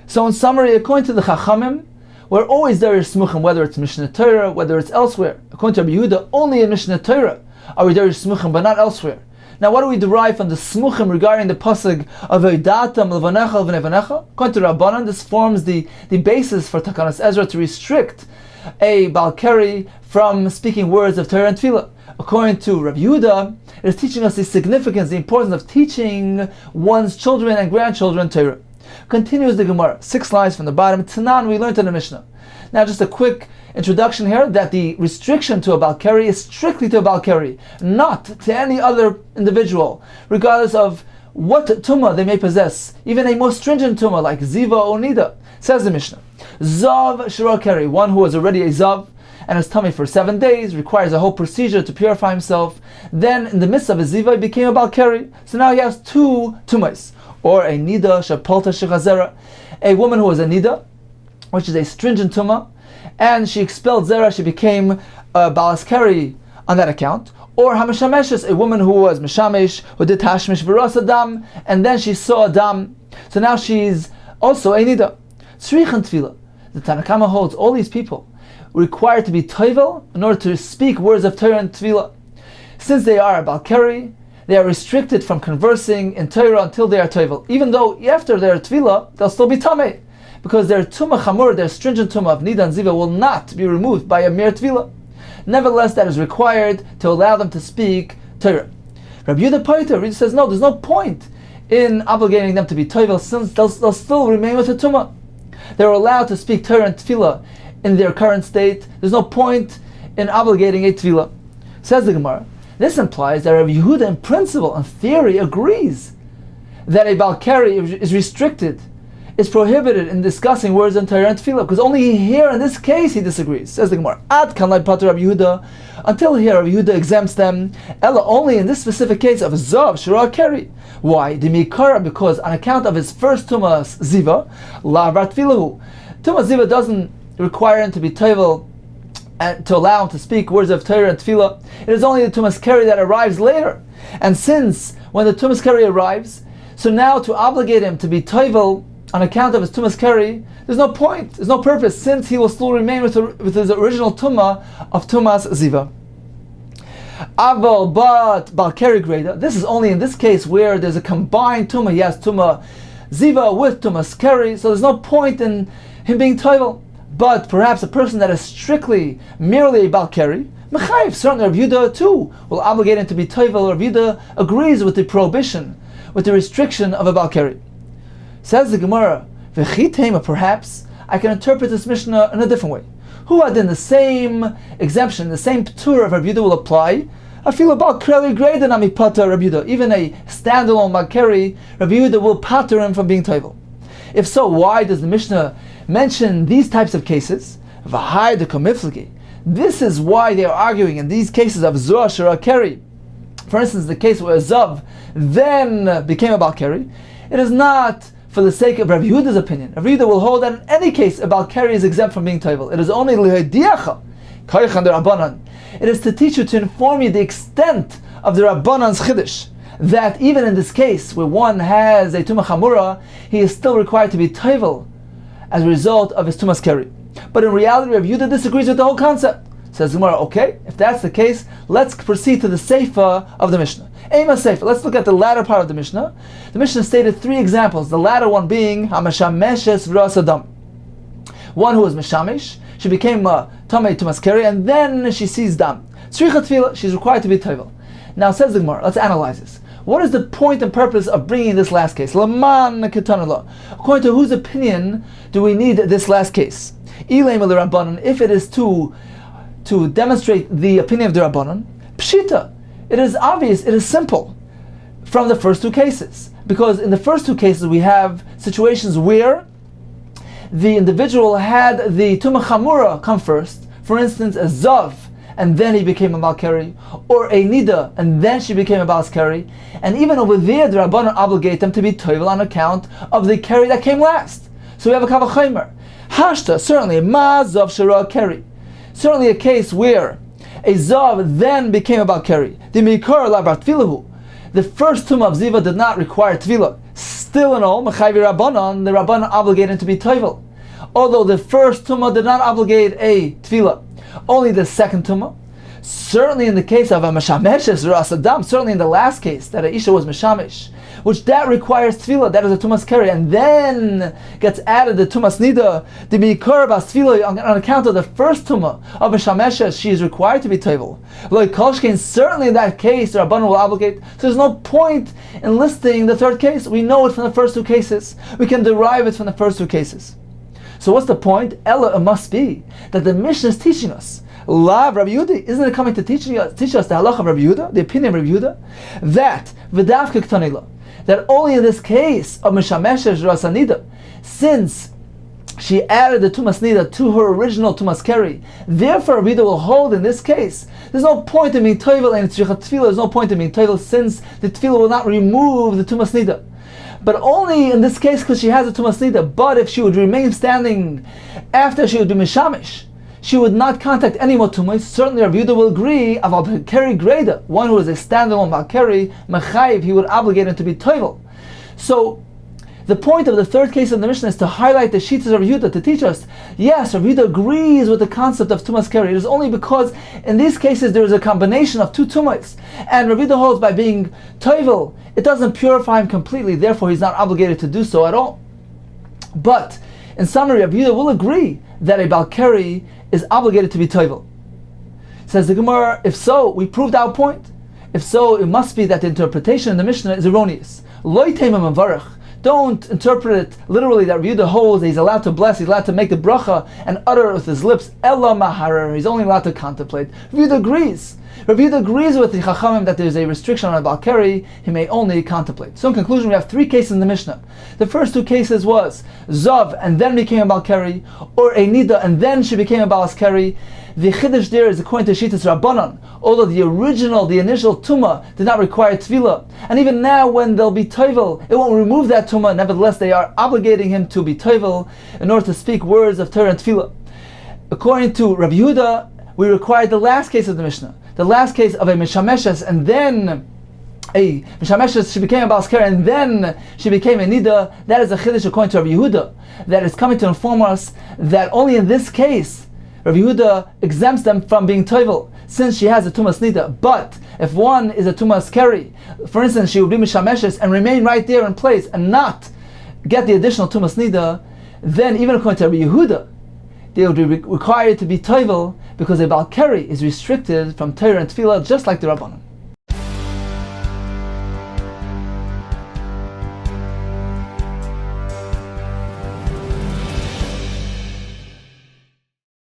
So in summary, according to the Chachamim, we're always there is Smuchim, whether it's Mishnah Torah, whether it's elsewhere. According to Rabbi Yehuda, only in Mishnah Torah are we there is Smuchim, but not elsewhere. Now, what do we derive from the Smuchim regarding the pasuk of Eidatam Levanecha Levanecha? According to Rabbanan, this forms the basis for Takanas Ezra to restrict a Balkari from speaking words of Torah and Tefillah. According to Rabbi Yehuda, it is teaching us the significance, the importance of teaching one's children and grandchildren Torah. Continues the Gemara, 6 lines from the bottom. Tanan, we learned in the Mishnah. Now, just a quick introduction here, that the restriction to a Balkari is strictly to a Balkari, not to any other individual, regardless of what tumah they may possess, even a more stringent tumah like Ziva or Nida. Says the Mishnah, Zav Shira Keri, one who was already a Zav, and his tummy for 7 days, requires a whole procedure to purify himself. Then, in the midst of his ziva, he became a Balkari. So now he has 2 tumas, or a nida shapalta shechazera, a woman who was a nida, which is a stringent tumah, and she expelled zera, she became a Balaskari on that account. Or Hamashameshes, a woman who was Mishamesh, who did Tashmish Viras Adam, and then she saw Adam. So now she's also a nida. Tzrichan Tefillah. The Tanakama holds all these people required to be toivel in order to speak words of Torah and Tefillah. Since they are a Balkari, they are restricted from conversing in Torah until they are toivel. Even though after their Tefillah, they'll still be tamei, because their tumah chamur, their stringent tumah of Nida and Ziva, will not be removed by a mere Tefillah. Nevertheless, that is required to allow them to speak Torah. Rabbi Yehuda Paiter says, no, there's no point in obligating them to be toivel, since they'll still remain with the tumah. They're allowed to speak Torah and Tefillah in their current state. There's no point in obligating a Tefillah. Says the Gemara, this implies that Rabbi Yehuda in principle, in theory, agrees that a Balkari is restricted, is prohibited in discussing words in Torah and Tefillah, because only here in this case he disagrees. Says the Gemara, Ad kan lai pater Rabbi Yehuda, until here Rabbi Yehuda exempts them, Ella, only in this specific case of Zav Shira Keri. Why? The Mikara, because on account of his first Tumah Ziva, La Vatfilahu. Tumah Ziva doesn't require him to be toivel and to allow him to speak words of Torah and Tefillah. It is only the Tumas Keri that arrives later. And since when the Tumas Keri arrives, so now to obligate him to be toivel on account of his Tumas Keri, there's no point, there's no purpose, since he will still remain with his original Tumah of Tumas Ziva. Aval, but Balkari Greda, this is only in this case where there's a combined Tumah. He has Tumah Ziva with Tumas Keri, so there's no point in him being toivel. But perhaps a person that is strictly, merely a Balkari, Mechayiv, certainly Rav Yehuda too will obligate him to be toivel. Rav Yehuda agrees with the prohibition, with the restriction of a Balkari. Says the Gemara, V'chitema, perhaps I can interpret this Mishnah in a different way. Who had in the same exemption, the same p'tur of Rav Yehuda will apply. I feel about Balkari greater than Pata Rav Yehuda. Even a standalone Balkari, Rav Yehuda will pater him from being toivel. If so, why does the Mishnah mention these types of cases? V'hai de komifliki. This is why they are arguing in these cases of Zohar Shira Keri. For instance, the case where Zav then became a Balkari, it is not for the sake of Rav Yehuda's opinion. Rav Yehuda will hold that in any case a Balkari is exempt from being toivel. It is only lehediacha, koychan de Rabbanan. It is to teach you, to inform you the extent of the Rabbanan's chiddush, that even in this case where one has a Tumah Chamura, he is still required to be toivel as a result of his Tumas Keri. But in reality, Rav Yehuda disagrees with the whole concept. Says Gemara, okay, if that's the case, let's proceed to the Seifa of the Mishnah. Ema Seifa, let's look at the latter part of the Mishnah. The Mishnah stated 3 examples, the latter one being Hamashameshes V'ras Adam. One who was Meshamesh, she became Tamei Tumas Keri, and then she sees Dam. Tzricha Tefillah, she's required to be toivel. Now says the Gemara, let's analyze this. What is the point and purpose of bringing this last case? Laman ketanala. According to whose opinion do we need this last case? If it is to demonstrate the opinion of the Rabbanan, pshita. It is obvious, it is simple from the first two cases. Because in the first two cases we have situations where the individual had the Tumah Chamura come first. For instance, a Zav, and then he became a Malkeri, or a Nida, and then she became a Balskeri. And even over there, the Rabbanan obligate them to be Toivel on account of the Keri that came last. So we have a Kavachimer. Hashta, certainly, Ma Zav Shara Keri. Certainly a case where a Zav then became a Balkeri. The Mikar Labrat Tvilahu. The first Tumah of Ziva did not require Tvilah. Still in all, Mechayvi Rabbanan, the Rabbanan obligated to be Toivel. Although the first Tumah did not obligate a Tvilah. Only the second Tumah. Certainly in the case of a Meshameshes or Asadam, certainly in the last case that Aisha was Meshamesh, which that requires Tfilah, that is a Tumas Keri, and then gets added the Tumas Nida, the Mikar Bas Tfilah, on account of the first Tumah of Meshameshes, she is required to be Toivel. Like Kolshkin, certainly in that case, the Rabbanan will obligate, so there's no point in listing the third case. We know it from the first two cases. We can derive it from the first two cases. So what's the point? Ella, it must be that the Mishnah is teaching us. Lav Rabbi Yehuda, isn't it coming to teach us the halacha of Rabbi Yehuda, the opinion of Rabbi Yehuda, that v'daf k'ktanila, that only in this case of Meshameshes Rasanida, since she added the Tumas Nida to her original Tumas Keri, therefore Rabbi Yehuda will hold in this case, there's no point in being Toivel and Tzrichat Tefillah, there's no point in being Toivel since the Tefillah will not remove the Tumas Nida. But only in this case because she has a Tumas Nida. But if she would remain standing after she would be Mishamish, she would not contact any more Tumas. Certainly Rabbi Yehuda will agree of a Keri Greda, one who is a standalone Malkeri, Mechayiv, he would obligate him to be Toivel. So the point of the third case of the Mishnah is to highlight the Shitas of Rabbi Yehuda, to teach us, yes, Rabbi Yehuda agrees with the concept of Tumas Keri. It is only because in these cases there is a combination of two Tumas, and Rabbi Yehuda holds by being Toivel, it doesn't purify him completely, therefore he's not obligated to do so at all. But in summary, Rabbi Yehuda will agree that a Balkeri is obligated to be Toivel. Says the Gemara, if so, we proved our point. If so, it must be that the interpretation in the Mishnah is erroneous. Loi teimim avarach. Don't interpret it literally that Rabbi Yehuda holds that he's allowed to bless, he's allowed to make the bracha and utter it with his lips. Ella maharer, he's only allowed to contemplate. Rabbi Yehuda agrees. Rabbi Yehuda agrees with the Chachamim that there is a restriction on a Balkeri, he may only contemplate. So in conclusion, we have three cases in the Mishnah. The first two cases was Zav and then became a Balkeri, or a Nida and then she became a Balkeri. The Chiddush there is according to Shitas Rabbanan, although the initial Tumah did not require Tvilah, and even now when they'll be Toivel, it won't remove that Tumah, nevertheless they are obligating him to be Toivel in order to speak words of Torah and Tvilah. According to Rabbi Yehuda, we require the last case of the Mishnah, the last case of a Meshameshes, and then a Meshameshes, she became a Balskar, and then she became a Nida. That is a Chiddush according to Rabbi Yehuda, that is coming to inform us that only in this case Rabbi Yehuda exempts them from being Toivel, since she has a Tumas Nida. But if one is a Tumas Keri, for instance, she would be Mishameshes and remain right there in place and not get the additional Tumas Nida, then even according to Rabbi Yehuda, they would be required to be Toivel because a Balkeri is restricted from Torah and Tefillah just like the Rabbanan.